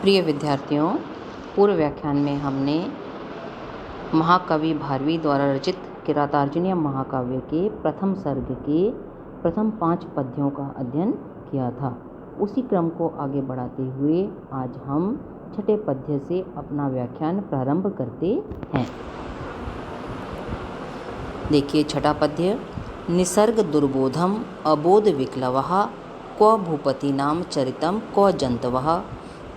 प्रिय विद्यार्थियों, पूर्व व्याख्यान में हमने महाकवि भारवी द्वारा रचित किरातार्जुनीय महाकाव्य के प्रथम सर्ग के प्रथम 5 पद्यों का अध्ययन किया था। उसी क्रम को आगे बढ़ाते हुए आज हम छठे पद्य से अपना व्याख्यान प्रारंभ करते हैं। देखिए छठा पद्य। निसर्ग दुर्बोधम अबोध विक्लवः क्व भूपतीनां चरितं क्व जन्तवः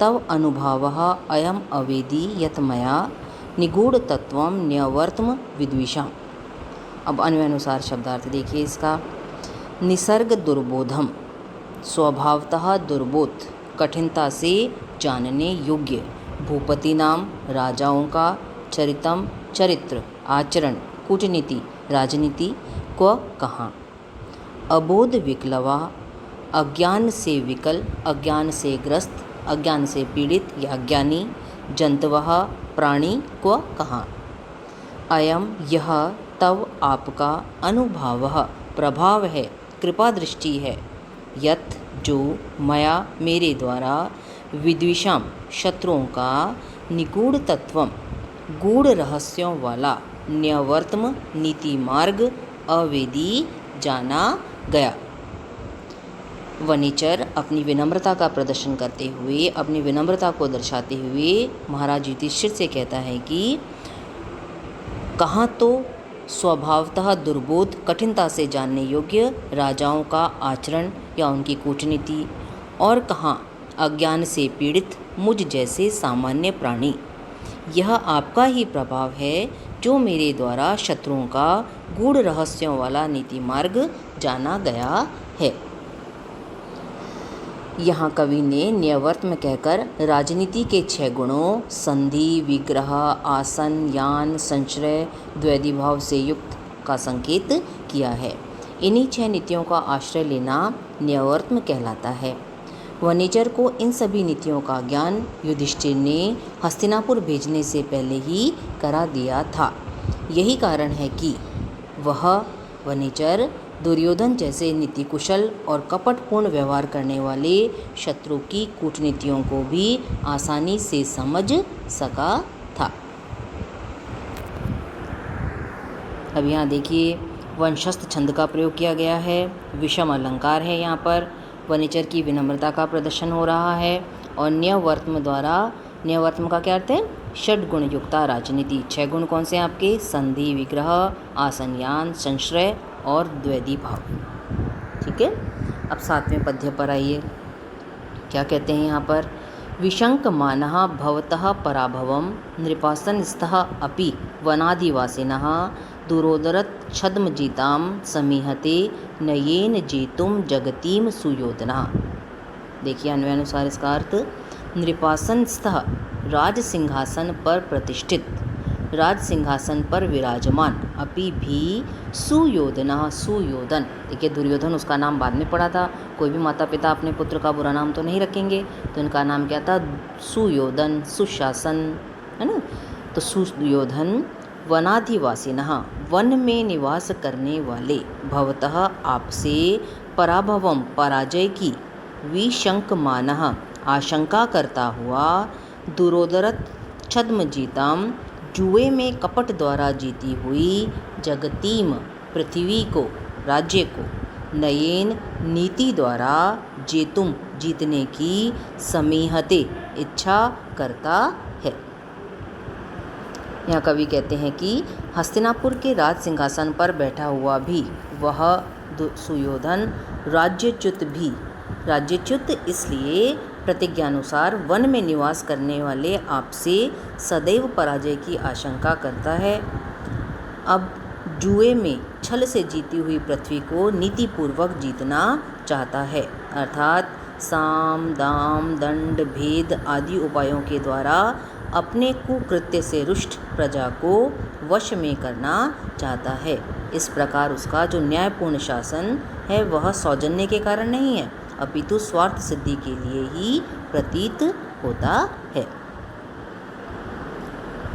तव अनुभावः अयम अवेदी यत् मया निगूढ़ तत्वं न्यवर्त्म विद्विषाम्। अब अन्वयानुसार शब्दार्थ देखिए इसका। निसर्ग दुर्बोधम, स्वभावतः दुर्बोध, कठिनता से जानने योग्य, भूपति नाम, राजाओं का, चरितम, चरित्र, आचरण, कूटनीति, राजनीति, क्व कहाँ, अबोध विक्लवा, अज्ञान से विकल, अज्ञान से ग्रस्त, अज्ञान से पीड़ित या अज्ञानी, जंतवः, प्राणी, क्व कहाँ, अयम यह तव आपका, अनुभावः प्रभाव है, कृपा दृष्टि है, यत् जो, मया मेरे द्वारा, विद्विषाम शत्रुओं का, निगूढ़ तत्वम गूढ़ रहस्यों वाला, न्यवर्त्म नीति मार्ग, अवेदी जाना गया। वनिचर अपनी विनम्रता का प्रदर्शन करते हुए, अपनी विनम्रता को दर्शाते हुए महाराज युधिष्ठिर से कहता है कि कहाँ तो स्वभावतः दुर्बोध, कठिनता से जानने योग्य राजाओं का आचरण या उनकी कूटनीति, और कहाँ अज्ञान से पीड़ित मुझ जैसे सामान्य प्राणी। यह आपका ही प्रभाव है जो मेरे द्वारा शत्रुओं का गूढ़ रहस्यों वाला नीति मार्ग जाना गया है। यहाँ कवि ने न्यवर्त्म कहकर राजनीति के 6 गुणों संधि, विग्रह, आसन, यान, संश्रय, द्वैधिभाव से युक्त का संकेत किया है। इन्हीं 6 नीतियों का आश्रय लेना न्यवर्त्म कहलाता है। वनिचर को इन सभी नीतियों का ज्ञान युधिष्ठिर ने हस्तिनापुर भेजने से पहले ही करा दिया था। यही कारण है कि वह वनिचर दुर्योधन जैसे नीति कुशल और कपटपूर्ण व्यवहार करने वाले शत्रु की कूटनीतियों को भी आसानी से समझ सका था। अब यहाँ देखिए वंशस्थ छंद का प्रयोग किया गया है, विषम अलंकार है। यहाँ पर वनिचर की विनम्रता का प्रदर्शन हो रहा है और न्यवर्त्म द्वारा, न्यवर्त्म का क्या अर्थ है, षड्गुण युक्ता राजनीति। 6 गुण कौन से हैं आपके, संधि, विग्रह, आसन, यान, संश्रय और द्वैधी भाव। ठीक है। अब 7वें पद्य पर आइए, क्या कहते हैं यहाँ पर। विशंक मानः भवतः पराभवम नृपासनस्थः अपि वनादिवासिनः दुरोदरत छद्म जीताम समीहते नयेन जेतुम जगतीम सुयोधना। देखिए अन्वयानुसार इसका अर्थ। नृपासनस्थः, राज सिंहासन पर प्रतिष्ठित, राज सिंहासन पर विराजमान, अपि भी सुयोधना, सुयोधन। देखिए दुर्योधन उसका नाम बाद में पड़ा था। कोई भी माता पिता अपने पुत्र का बुरा नाम तो नहीं रखेंगे, तो इनका नाम क्या था, सुयोधन, सुशासन, है ना। तो सुयोधन वनाधिवासिनः, वन में निवास करने वाले, भवतः आपसे, पराभवम पराजय की, विशंकमानः आशंका करता हुआ, दुरोदरत छद्म जीताम जुए में कपट द्वारा जीती हुई, जगतीम पृथ्वी को, राज्य को, नयेन नीति द्वारा, जेतुम जीतने की, समीहते इच्छा करता है। यहाँ कवि कहते हैं कि हस्तिनापुर के राज सिंहासन पर बैठा हुआ भी वह सुयोधन राज्यच्युत भी, राज्यच्युत इसलिए प्रतिज्ञानुसार वन में निवास करने वाले आपसे सदैव पराजय की आशंका करता है। अब जुए में छल से जीती हुई पृथ्वी को नीतिपूर्वक जीतना चाहता है, अर्थात साम, दाम, दंड, भेद आदि उपायों के द्वारा अपने कुकृत्य से रुष्ट प्रजा को वश में करना चाहता है। इस प्रकार उसका जो न्यायपूर्ण शासन है वह सौजन्य के कारण नहीं है, अपितु स्वार्थ सिद्धि के लिए ही प्रतीत होता है।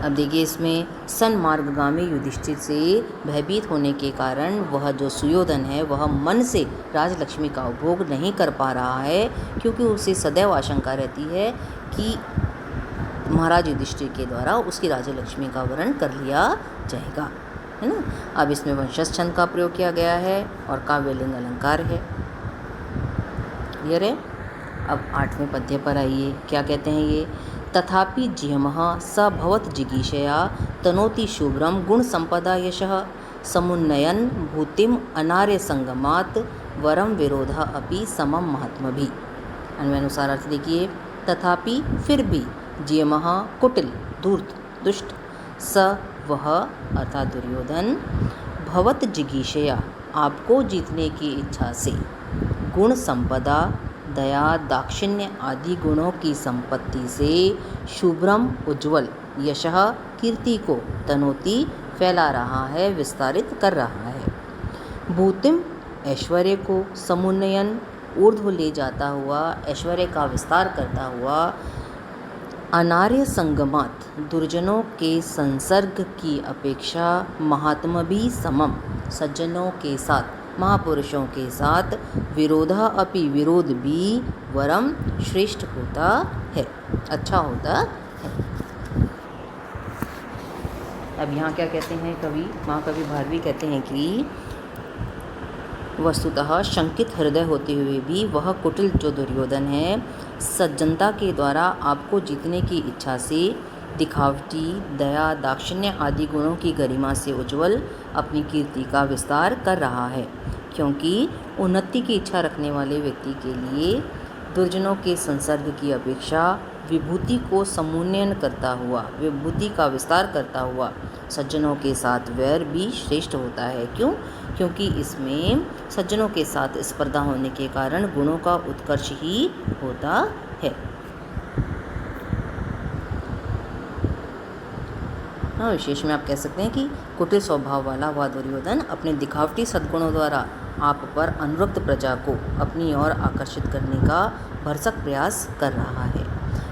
अब देखिए इसमें सन्मार्गगामी युधिष्ठिर से भयभीत होने के कारण वह जो सुयोधन है वह मन से राजलक्ष्मी का उपभोग नहीं कर पा रहा है, क्योंकि उसे सदैव आशंका रहती है कि महाराज युधिष्ठिर के द्वारा उसकी राज्य लक्ष्मी का वर्ण कर लिया जाएगा, है ना। अब इसमें वंशज छंद का प्रयोग किया गया है और काव्यलिंग अलंकार है। क्लियर है। अब 8वें पद्य पर आइए, क्या कहते हैं ये। तथापि जिह्मः स भवत जिगीषया तनोति शुभ्रम गुण संपदा यशः समुन्नयन भूतिम अनार्य संगमात वरम विरोधा अपि समम महात्मभि। अन्वयानुसार अर्थ देखिए। तथापि फिर भी, जिह्मः कुटिल धूर्त दुष्ट, स वह अर्थात दुर्योधन, भवत जिगीषया आपको जीतने की इच्छा से, गुण संपदा दया दाक्षिण्य आदि गुणों की संपत्ति से, शुभ्रम उज्ज्वल, यशः कीर्ति को, तनोति फैला रहा है, विस्तारित कर रहा है, भूतिम ऐश्वर्य को, समुन्नयन ऊर्ध्व ले जाता हुआ, ऐश्वर्य का विस्तार करता हुआ, अनार्य संगमात दुर्जनों के संसर्ग की अपेक्षा, महात्मा भी समम सज्जनों के साथ, महापुरुषों के साथ, विरोधा अपि विरोध भी, वरम श्रेष्ठ होता है, अच्छा होता है। अब यहाँ क्या कहते हैं कवि, महाकवि भारवी कहते हैं कि वस्तुतः शंकित हृदय होते हुए भी वह कुटिल जो दुर्योधन है, सज्जनता के द्वारा आपको जीतने की इच्छा से, दिखावटी दया दाक्षिण्य आदि गुणों की गरिमा से उज्ज्वल अपनी कीर्ति का विस्तार कर रहा है, क्योंकि उन्नति की इच्छा रखने वाले व्यक्ति के लिए दुर्जनों के संसर्ग की अपेक्षा विभूति को समुन्नयन करता हुआ, विभूति का विस्तार करता हुआ सज्जनों के साथ वैर भी श्रेष्ठ होता है। क्यों? क्योंकि इसमें सज्जनों के साथ स्पर्धा होने के कारण गुणों का उत्कर्ष ही होता है। हाँ, विशेष में आप कह सकते हैं कि कुटिल स्वभाव वाला वह दुर्योधन अपने दिखावटी सद्गुणों द्वारा आप पर अनुरक्त प्रजा को अपनी ओर आकर्षित करने का भरसक प्रयास कर रहा है।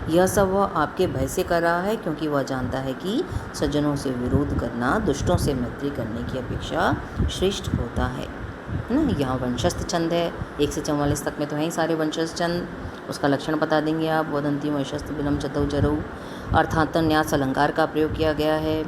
यह सब वह आपके भय से कर रहा है, क्योंकि वह जानता है कि सज्जनों से विरोध करना दुष्टों से मैत्री करने की अपेक्षा श्रेष्ठ होता है ना। यहाँ वंशस्थ छंद है, 1 से 44 तक में तो हैं ही सारे वंशस्थ छंद। उसका लक्षण बता देंगे आप। वदंती वंशस्थ बिलम चतौ जरऊ, अर्थातन न्यास अलंकार का प्रयोग किया गया है।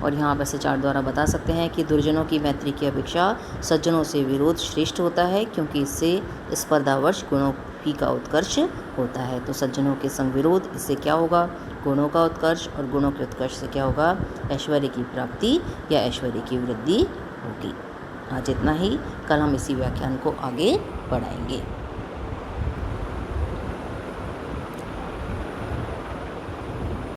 और यहाँ आप ऐसे चार्ट द्वारा बता सकते हैं कि दुर्जनों की मैत्री की अपेक्षा सज्जनों से विरोध श्रेष्ठ होता है, क्योंकि इससे स्पर्धावश गुणों की का उत्कर्ष होता है। तो सज्जनों के संग विरोध, इससे क्या होगा? गुणों का उत्कर्ष, और गुणों के उत्कर्ष से क्या होगा? ऐश्वर्य की प्राप्ति या ऐश्वर्य की वृद्धि होगी। आज इतना ही, कल हम इसी व्याख्यान को आगे बढ़ाएंगे।